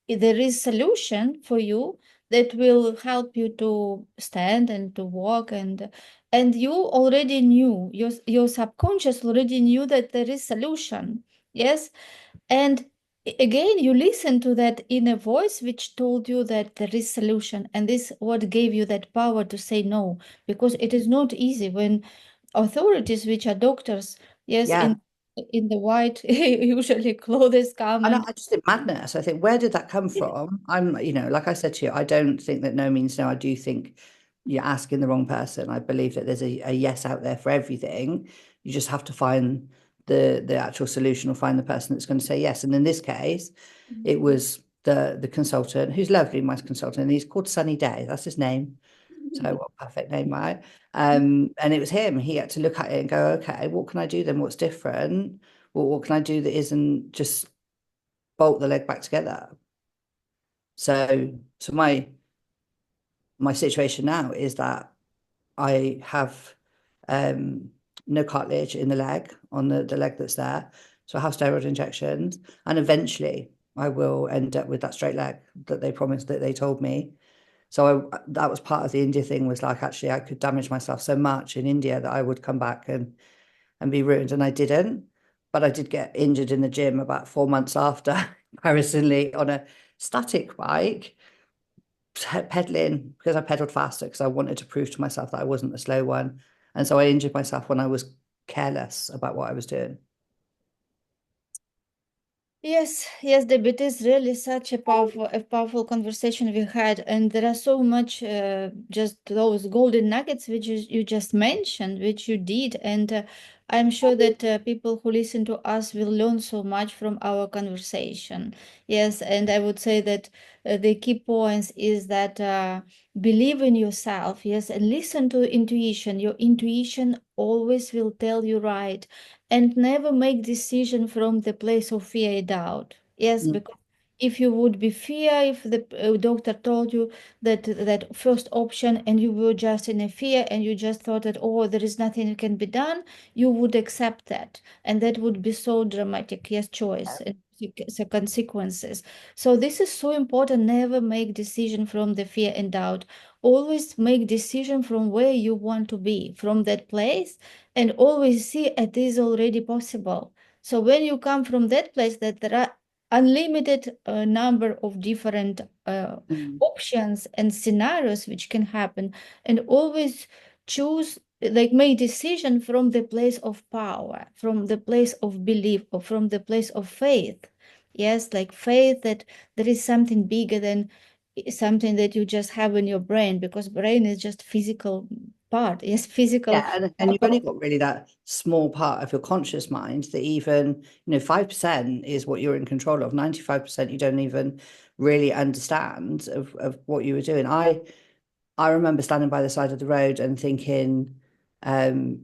there is solution for you that will help you to stand and to walk, and you already knew, your subconscious already knew that there is solution. Yes, and again, you listen to that inner voice which told you that there is solution, and this what gave you that power to say no, because it is not easy when authorities, which are doctors, yes, yeah. in the white usually clothes come I know, and I just think madness. I think, where did that come from? Like I said to you, I don't think that no means no. I do think you're asking the wrong person. I believe that there's a yes out there for everything. You just have to find the actual solution or find the person that's going to say yes. And in this case, it was the consultant who's lovely, my consultant, and he's called Sunny Day. That's his name. So what a perfect name, right? And it was him. He had to look at it and go, okay, what can I do then? What's different? What can I do that isn't just bolt the leg back together? So my situation now is that I have no cartilage in the leg, on the leg that's there. So I have steroid injections, and eventually I will end up with that straight leg that they promised, that they told me. So that was part of the India thing, was like, actually I could damage myself so much in India that I would come back and be ruined, and I didn't. But I did get injured in the gym about 4 months after, embarrassingly, on a static bike, pedaling, because I pedaled faster because I wanted to prove to myself that I wasn't the slow one. And so I injured myself when I was careless about what I was doing. yes, yes, Debbie, it is really such a powerful conversation we had, and there are so much just those golden nuggets which you just mentioned, which you did, and I'm sure that people who listen to us will learn so much from our conversation. Yes, and I would say that the key points is that believe in yourself, yes, and listen to intuition. Your intuition always will tell you right, and never make decision from the place of fear and doubt. Yes, Mm, because if you would be fear, if the doctor told you that first option and you were just in a fear and you just thought that, oh, there is nothing that can be done, you would accept that, and that would be so dramatic, yes, choice and the consequences. So this is so important. Never make decision from the fear and doubt. Always make decision from where you want to be, from that place, and always see it is already possible. So when you come from that place, that there are unlimited number of different Mm. options and scenarios which can happen, and always choose, like, make decision from the place of power, from the place of belief, or from the place of faith. Yes, like faith that there is something bigger than something that you just have in your brain, because brain is just physical part. Yes, physical. Yeah, and you've only got really that small part of your conscious mind that even, 5% is what you're in control of. 95% you don't even really understand of what you were doing. I remember standing by the side of the road and thinking um,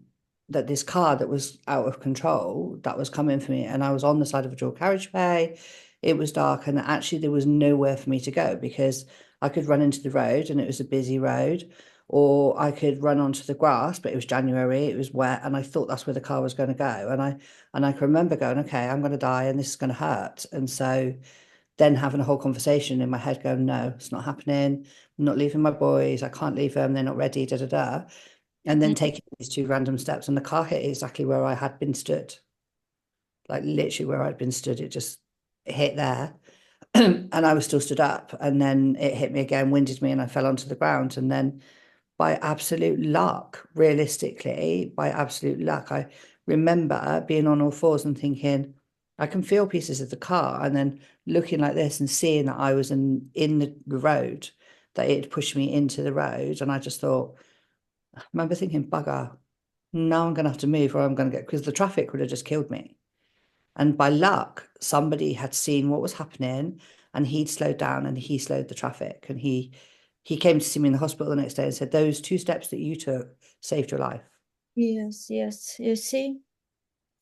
that this car that was out of control, that was coming for me, and I was on the side of a dual carriageway. It was dark, and actually there was nowhere for me to go because I could run into the road and it was a busy road, or I could run onto the grass, but it was January, it was wet, and I thought that's where the car was going to go. And I can remember going, okay, I'm going to die and this is going to hurt. And so then having a whole conversation in my head going, no, it's not happening. I'm not leaving my boys. I can't leave them. They're not ready, da da da. And then taking these two random steps, and the car hit exactly where I had been stood, like literally where I'd been stood. It just hit there. And I was still stood up. And then it hit me again, winded me, and I fell onto the ground. And then by absolute luck, realistically, by absolute luck, I remember being on all fours and thinking, I can feel pieces of the car, and then looking like this and seeing that I was in the road, that it had pushed me into the road. And I just thought, I remember thinking, bugger, now I'm going to have to move or I'm going to get, because the traffic would have just killed me. And by luck, somebody had seen what was happening and he'd slowed down and he slowed the traffic. And he came to see me in the hospital the next day and said, those two steps that you took saved your life. Yes, yes. You see?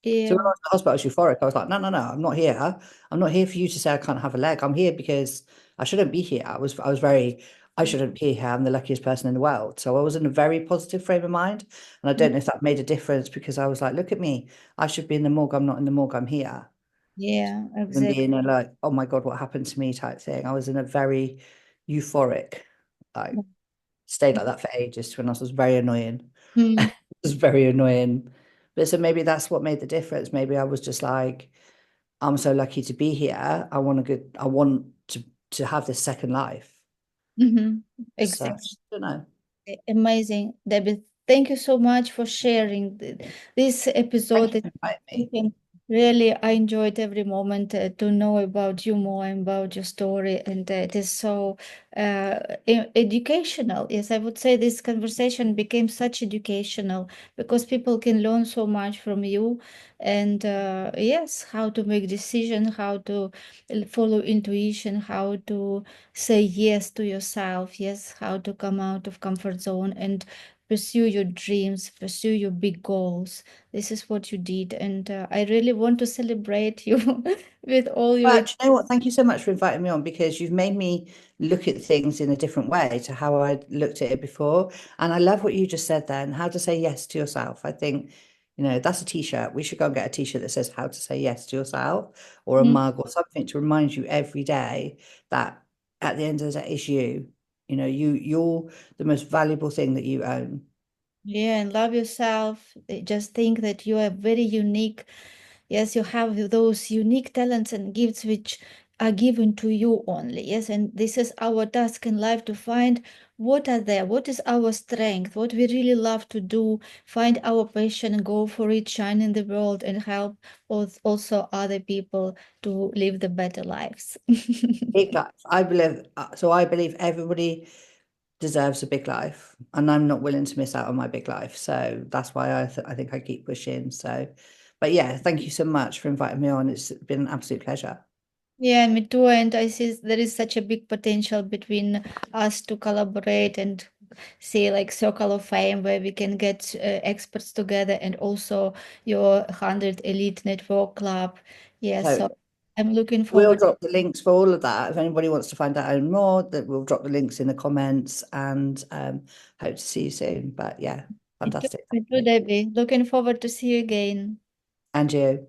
So when I Yeah. was in the hospital, I was euphoric. I was like, no, no, no, I'm not here. I'm not here for you to say I can't have a leg. I'm here because I shouldn't be here. I was very, I shouldn't be here. I'm the luckiest person in the world. So I was in a very positive frame of mind. And I don't know if that made a difference because I was like, look at me. I should be in the morgue. I'm not in the morgue. I'm here. Yeah, Than exactly. being a like, oh my God, what happened to me type thing. I was in a very euphoric, like stayed like that for ages when I was very annoying. Mm-hmm. It was very annoying. But so maybe that's what made the difference. Maybe I was just like, I'm so lucky to be here. I want to have this second life. Mm-hmm. So I Exactly. don't know. Amazing, Debbie. Thank you so much for sharing this Thank you episode. for inviting me. Okay. Really, I enjoyed every moment to know about you more and about your story, and it is so educational. Yes, I would say this conversation became such educational because people can learn so much from you, and yes, how to make decision, how to follow intuition, how to say yes to yourself, yes, how to come out of comfort zone and pursue your dreams, pursue your big goals. This is what you did, and I really want to celebrate you with all your. But you know what? Thank you so much for inviting me on because you've made me look at things in a different way to how I'd looked at it before. And I love what you just said then, how to say yes to yourself. I think, that's a t-shirt. We should go and get a t-shirt that says how to say yes to yourself, or a Mm. mug or something to remind you every day that at the end of the day it's you. You're the most valuable thing that you own. Yeah, and love yourself. Just think that you are very unique. Yes, you have those unique talents and gifts which are given to you only. Yes, and this is our task in life to find what are there, what is our strength, what we really love to do, find our passion, go for it, shine in the world, and help also other people to live the better lives. Big life. I believe everybody deserves a big life, and I'm not willing to miss out on my big life. So that's why I think I keep pushing. So, but yeah, thank you so much for inviting me on. It's been an absolute pleasure. Yeah, me too. And I see there is such a big potential between us to collaborate and see like circle of fame where we can get experts together, and also your 100 elite network club. Yeah, so So I'm looking we'll forward. drop the links for all of that. If anybody wants to find out any more, that we'll drop the links in the comments, and hope to see you soon. But yeah, Me too, fantastic. me too, Debbie. Looking forward to see you again. And you.